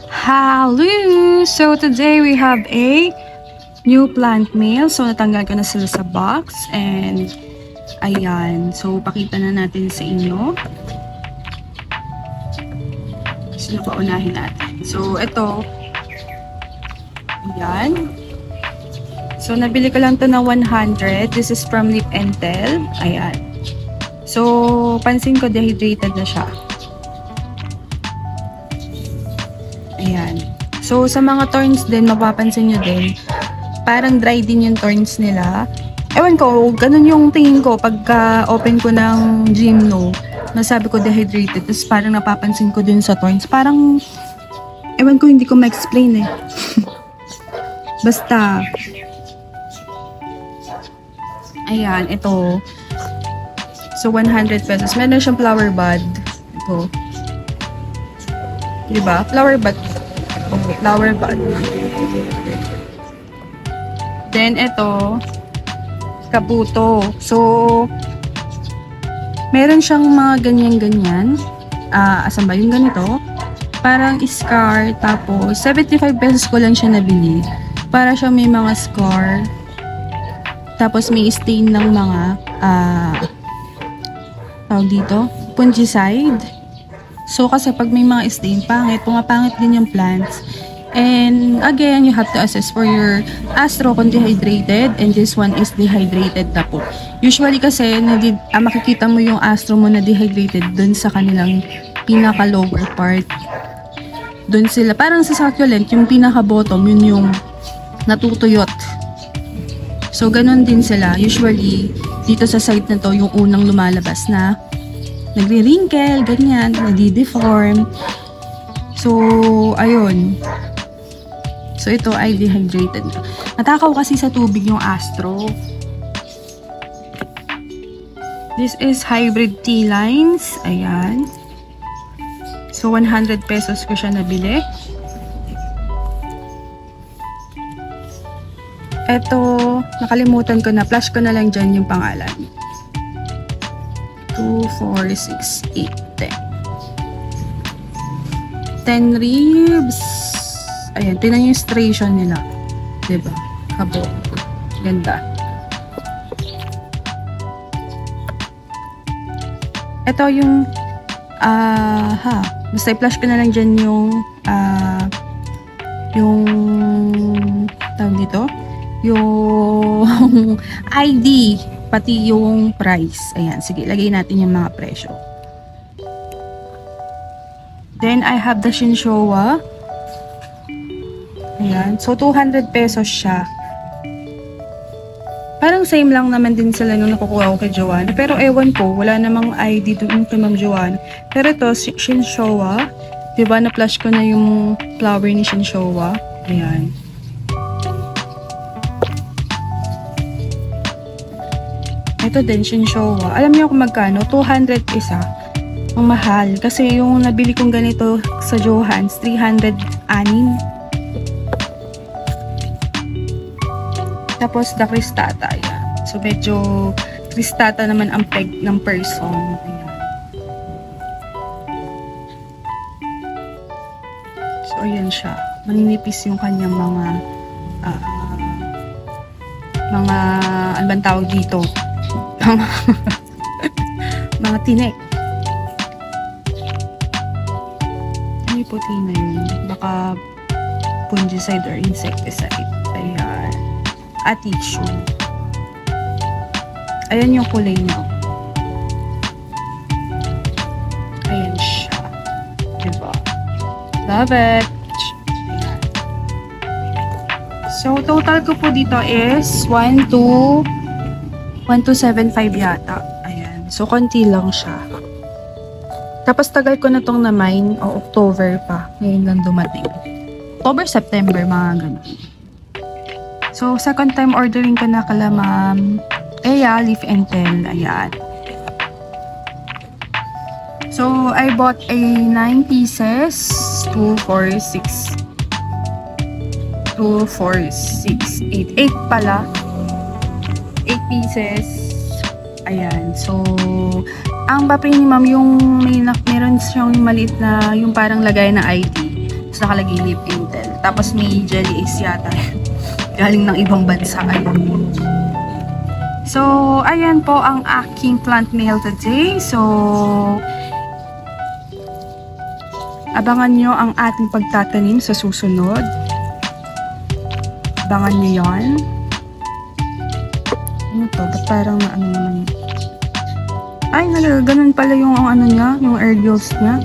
Hello! So today we have a new plant mail. So natanggal ko na sila sa box and ayan. So pakita na natin sa inyo. Sino pa unahin natin? So ito. Ayan. So nabili ko lang to na 100. This is from Lip and Tell. Ayan. So pansin ko dehydrated na siya. Ayan. So, sa mga thorns din, mapapansin nyo din, parang dry din yung thorns nila. Ewan ko, ganun yung tingin ko pagka open ko ng Gymno. Nasabi ko dehydrated. Tapos parang napapansin ko din sa thorns. Parang, ewan ko, hindi ko ma-explain eh. Basta. Ayan, ito. So, 100 pesos. Meron siyang flower bud. Ito. Diba? Flower bud. Okay, flower bud. Then, ito, kabuto. So, meron siyang mga ganyan-ganyan. Asan ba? Yung ganito. Parang scar. Tapos, 75 pesos ko lang siya nabili. Para siya may mga scar. Tapos, may stain ng mga, tawag dito, fungicide. So, kasi pag may mga stain, pumapangit din yung plants. And, again, you have to assess for your astro kung dehydrated. And this one is dehydrated na po. Usually kasi, makikita mo yung astro mo na dehydrated dun sa kanilang pinaka-lower part. Dun sila, parang sa succulent, yung pinaka-bottom, yun yung natutuyot. So, ganun din sila. Usually, dito sa side na to, yung unang lumalabas na nagre-wrinkle, ganyan, nadi-deform. So, ayun. So, ito ay dehydrated. Natakaw kasi sa tubig yung astro. This is hybrid tea lines. Ayan. So, 100 pesos ko siya nabili. Ito, nakalimutan ko na. Flash ko na lang dyan yung pangalan. 2, 4, 6, 8, 10 ribs. Ayan, tinan yung stration nila. Diba? Habo. Ganda. Ito yung basta i-flash ko na lang dyan yung tawag dito? Yung ID. Pati yung price. Ayan, sige, lagay natin yung mga presyo. Then, I have the Shinshowa. Ayan, so 200 pesos siya. Parang same lang naman din sila nung nakukuha ko kay Joanne. Pero ewan ko, wala namang ID doon kay Ma'am Joanne. Pero ito, Shinshowa. Diba, na-flash ko na yung flower ni Shinshowa. Ayan. Ito din, Shinshowa. Alam niyo kung magkano? 200 isa. Ang mahal. Kasi yung nabili kong ganito sa Johannes, 300 anin. Tapos, the Cristata. Ayan. So, medyo Cristata naman ang peg ng person. Ayan. So, ayan siya. Maninipis yung kanyang mga ano bang tawag dito? Mga tinik. Ano yung puti na yun? Baka fungicide or insecticide. Ayan. At tissue. Ayan yung kulay niya. Ayan siya. Diba? Love it! Ayan. So, total ko po dito is 1275 yata. Ayan. So, konti lang siya. Tapos, tagal ko na tong na-mine. O, October pa. Ngayon lang dumating. October, September, mga ganun. So, second time ordering ko na kala Ma'am Ea, Lip and Tell. Ayan. So, I bought a 9 pieces. 2, 4, 6. 2, 4, 6, 8. 8 pala. 8 pieces. Ayan. So, Ang papel ni ma'am, yung meron siyang maliit na, yung parang lagay na ID. Tapos nakalagay Lip Intel. Tapos may jelly ace yata. Galing ng ibang bansa. Ayun. So, ayan po ang aking plant nail today. So, abangan nyo ang ating pagtatanim sa susunod. Abangan nyo yan. Ano to? Ba't parang ano naman yun? Ay, ganun pala yung ano niya, yung air gills niya.